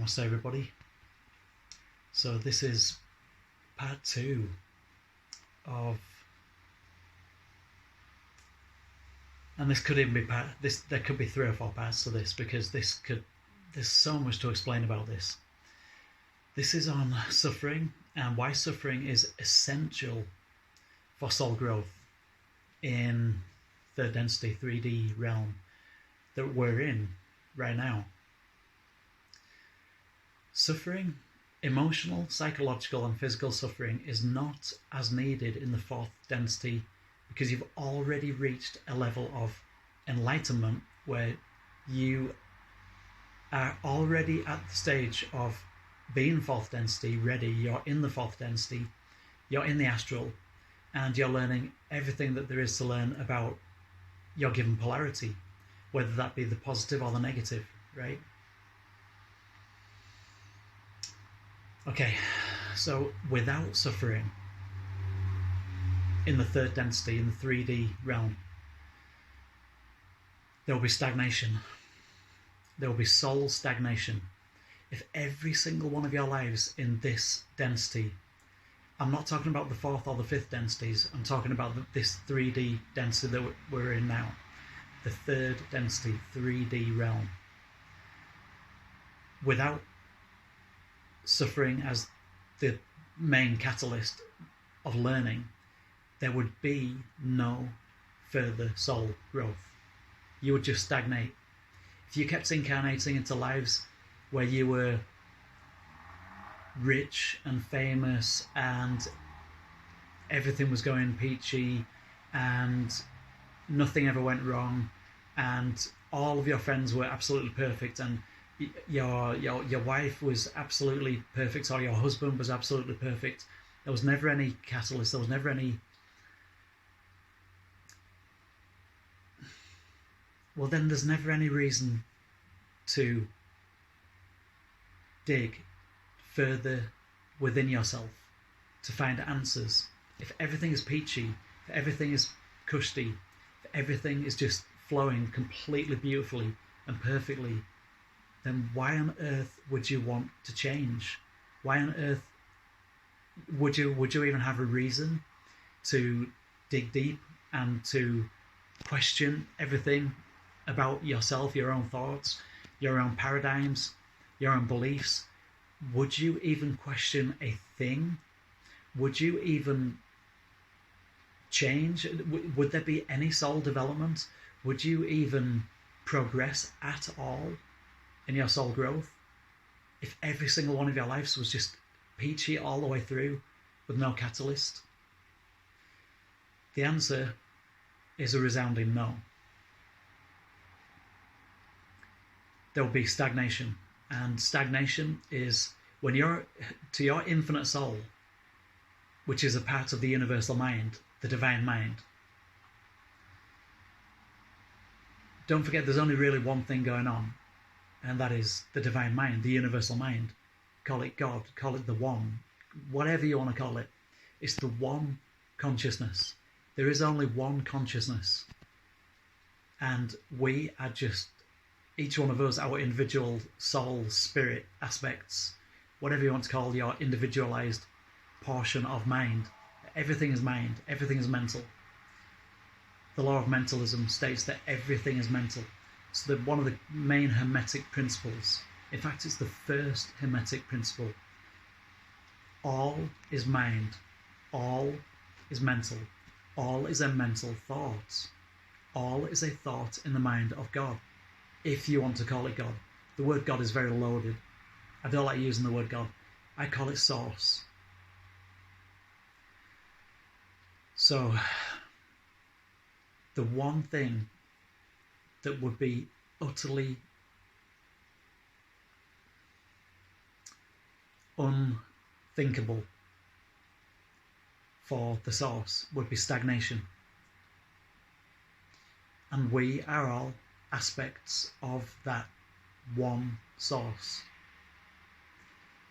Namaste everybody. So this is part 2 of, and this could even be there could be 3 or 4 parts to this, because there's so much to explain about this. This is on suffering and why suffering is essential for soul growth in the density 3D realm that we're in right now. Suffering, emotional, psychological and physical suffering, is not as needed in the 4th density, because you've already reached a level of enlightenment where you are already at the stage of being 4th density ready. You're in the 4th density, you're in the astral, and you're learning everything that there is to learn about your given polarity, whether that be the positive or the negative, right? Okay, so without suffering in the 3rd density, in the 3D realm, there will be stagnation. There will be soul stagnation. If every single one of your lives in this density, I'm not talking about the 4th or the 5th densities, I'm talking about this 3D density that we're in now, the 3rd density, 3D realm, without suffering as the main catalyst of learning, there would be no further soul growth. You would just stagnate. If you kept incarnating into lives where you were rich and famous and everything was going peachy and nothing ever went wrong and all of your friends were absolutely perfect and your wife was absolutely perfect, or your husband was absolutely perfect, there was never any catalyst, there was never any, well then there's never any reason to dig further within yourself to find answers. If everything is peachy, if everything is cushy, if everything is just flowing completely beautifully and perfectly, then why on earth would you want to change? Why on earth would you even have a reason to dig deep and to question everything about yourself, your own thoughts, your own paradigms, your own beliefs? Would you even question a thing? Would you even change? Would there be any soul development? Would you even progress at all in your soul growth if every single one of your lives was just peachy all the way through with no catalyst? The answer is a resounding no. There will be stagnation, and stagnation is when you're to your infinite soul, which is a part of the universal mind, the divine mind. Don't forget, there's only really one thing going on, and that is the divine mind, the universal mind. Call it God, call it the one, whatever you want to call it. It's the one consciousness. There is only one consciousness. And we are just, each one of us, our individual soul, spirit aspects, whatever you want to call your individualized portion of mind. Everything is mind, everything is mental. The law of mentalism states that everything is mental. So one of the main Hermetic principles, in fact it's the first Hermetic principle, all is mind, all is mental, all is a mental thought, all is a thought in the mind of God, if you want to call it God. The word God is very loaded. I don't like using the word God. I call it source. So the one thing that would be utterly unthinkable for the source would be stagnation. And we are all aspects of that one source.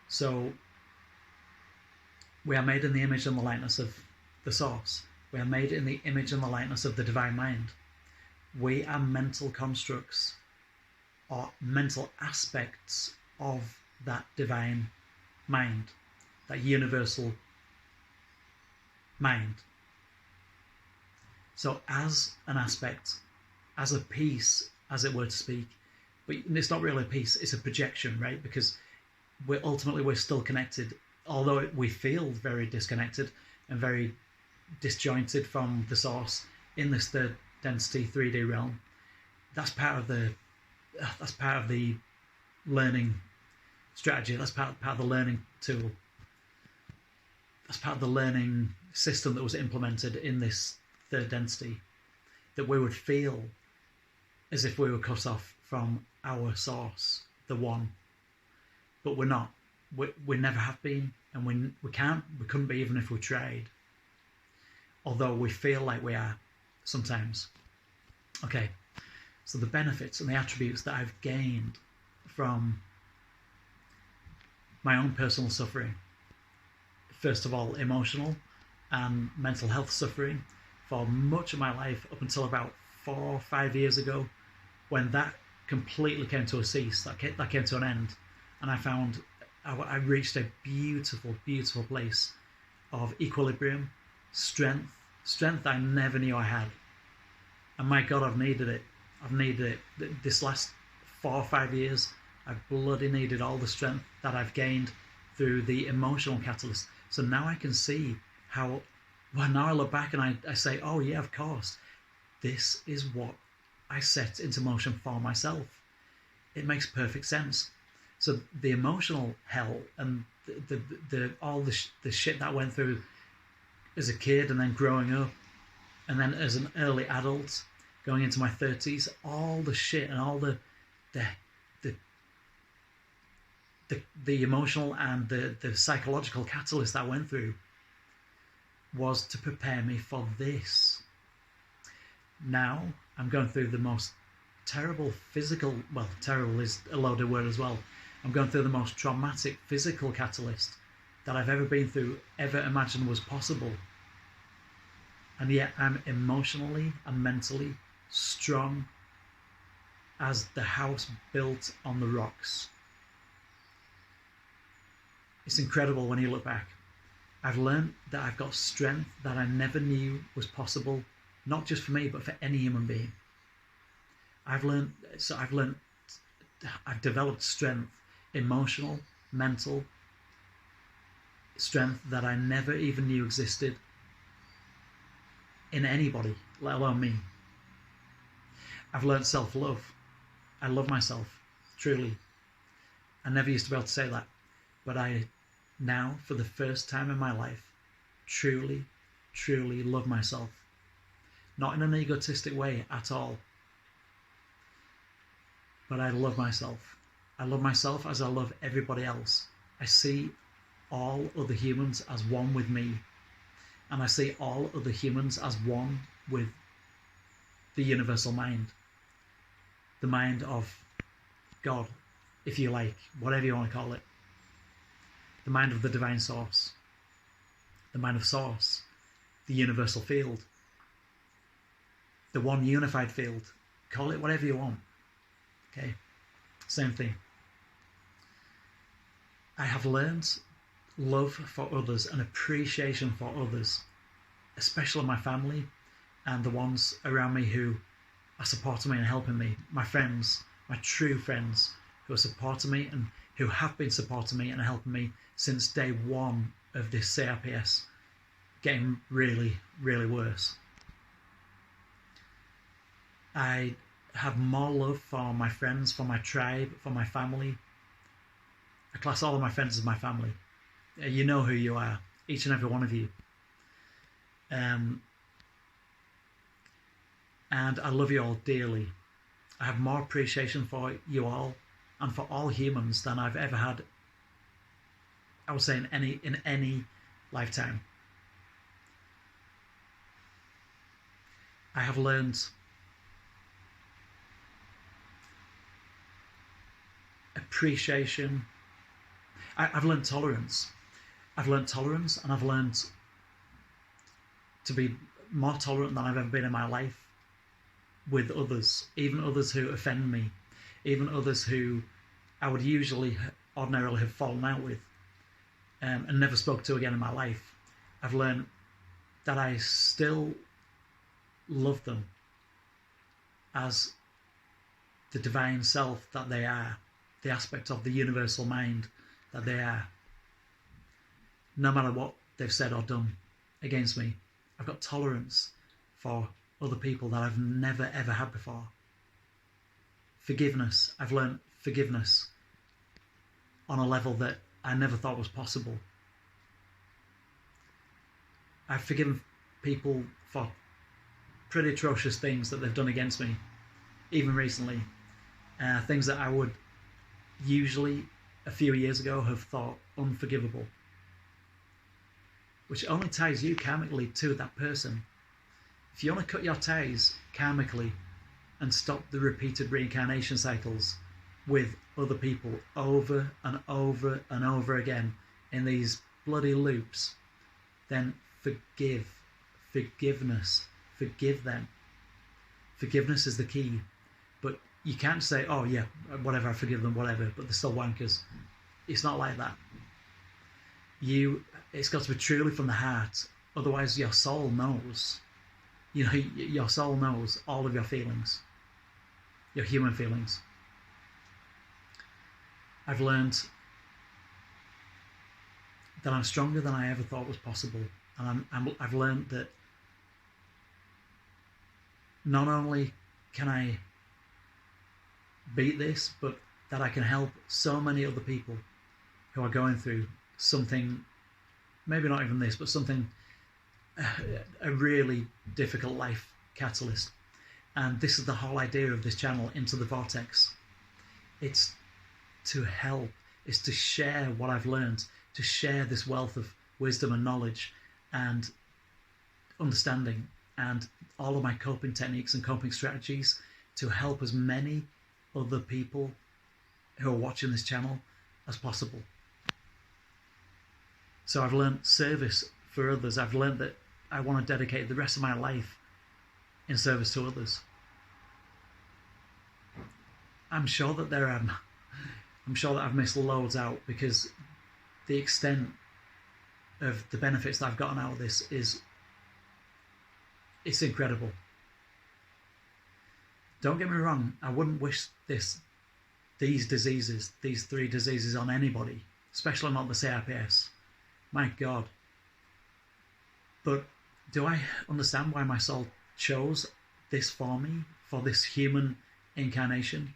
So we are made in the image and the likeness of the source. We are made in the image and the likeness of the divine mind. We are mental constructs or mental aspects of that divine mind, that universal mind. So as an aspect, as a piece, as it were to speak, but it's not really a piece, it's a projection, right? Because we're still connected, although we feel very disconnected and very disjointed from the source in this third density 3D realm. That's part of the learning strategy. That's part of the learning tool. That's part of the learning system that was implemented in this third density, that we would feel as if we were cut off from our source, the one. But we're not. We never have been, and we couldn't be even if we tried. Although we feel like we are sometimes. Okay, so the benefits and the attributes that I've gained from my own personal suffering. First of all, emotional and mental health suffering for much of my life up until about 4 or 5 years ago, when that completely came to a cease, that came to an end, and I found I reached a beautiful, beautiful place of equilibrium, strength I never knew I had. And my God, I've needed it. I've needed it. This last 4 or 5 years, I've bloody needed all the strength that I've gained through the emotional catalyst. So now I can see how, well, now I look back and I say, oh yeah, of course, this is what I set into motion for myself. It makes perfect sense. So the emotional hell and all the shit that I went through as a kid, and then growing up, and then as an early adult, going into my 30s, all the shit and all the emotional and the psychological catalyst that I went through was to prepare me for this. Now I'm going through the most terrible physical, well, terrible is a loaded word as well. I'm going through the most traumatic physical catalyst that I've ever been through, ever imagined was possible. And yet I'm emotionally and mentally strong as the house built on the rocks. It's incredible when you look back. I've learned that I've got strength that I never knew was possible, not just for me, but for any human being. I've developed strength, emotional, mental strength that I never even knew existed in anybody, let alone me. I've learned self-love. I love myself, truly. I never used to be able to say that, but I now, for the first time in my life, truly, truly love myself. Not in an egotistic way at all, but I love myself. I love myself as I love everybody else. I see all other humans as one with me, and I see all other humans as one with the universal mind, the mind of God, if you like, whatever you want to call it, the mind of the divine source, the mind of source, the universal field, the one unified field. Call it whatever you want. Okay, same thing. I have learned love for others and appreciation for others, especially my family and the ones around me who are supporting me and helping me. My friends, my true friends, who are supporting me and who have been supporting me and helping me since day one of this CRPS getting really, really worse. I have more love for my friends, for my tribe, for my family. I class all of my friends as my family. You know who you are, each and every one of you. And I love you all dearly. I have more appreciation for you all and for all humans than I've ever had, I would say, in any lifetime. I have learned appreciation. I've learned tolerance. I've learned tolerance, and I've learned to be more tolerant than I've ever been in my life with others, even others who offend me, even others who I would usually ordinarily have fallen out with and never spoke to again in my life, I've learned that I still love them as the divine self that they are, the aspect of the universal mind that they are. No matter what they've said or done against me, I've got tolerance for other people that I've never ever had before. Forgiveness. I've learned forgiveness on a level that I never thought was possible. I've forgiven people for pretty atrocious things that they've done against me, even recently. Things that I would usually, a few years ago, have thought unforgivable. Which only ties you karmically to that person. If you want to cut your ties karmically and stop the repeated reincarnation cycles with other people over and over and over again in these bloody loops, then forgive. Forgiveness. Forgive them. Forgiveness is the key. But you can't say, oh yeah, whatever, I forgive them, whatever, but they're still wankers. It's not like that. It's got to be truly from the heart. Otherwise, your soul knows. You know, your soul knows all of your feelings, your human feelings. I've learned that I'm stronger than I ever thought was possible, and I've learned that not only can I beat this, but that I can help so many other people who are going through something, maybe not even this, but something, a really difficult life catalyst. And this is the whole idea of this channel, Into the Vortex. It's to help, it's to share what I've learned, to share this wealth of wisdom and knowledge and understanding and all of my coping techniques and coping strategies to help as many other people who are watching this channel as possible. So I've learned service for others. I've learned that I want to dedicate the rest of my life in service to others. I'm sure that I've missed loads out, because the extent of the benefits that I've gotten out of this it's incredible. Don't get me wrong, I wouldn't wish these diseases, these 3 diseases on anybody, especially not the CRPS. My God. But do I understand why my soul chose this for me, for this human incarnation?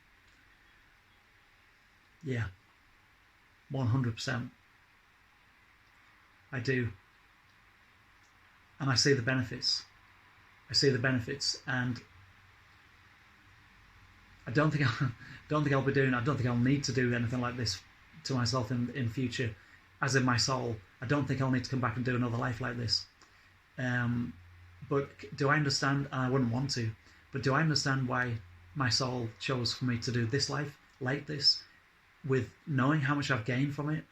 Yeah, 100%. I do. And I see the benefits. And I don't think I'll need to do anything like this to myself in future, as in my soul. I don't think I'll need to come back and do another life like this. But do I understand, and I wouldn't want to, but do I understand why my soul chose for me to do this life like this, with knowing how much I've gained from it?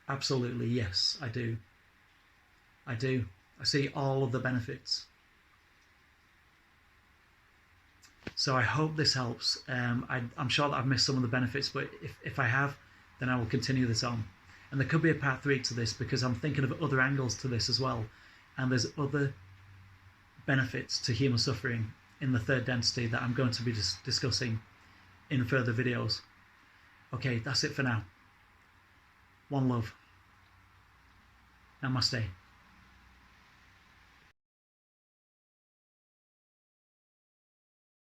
Absolutely, yes, I do. I see all of the benefits. So I hope this helps. I'm sure that I've missed some of the benefits, but if I have, then I will continue this on. And there could be a part 3 to this, because I'm thinking of other angles to this as well. And there's other benefits to human suffering in the 3rd density that I'm going to be discussing in further videos. Okay, that's it for now. One love. Namaste.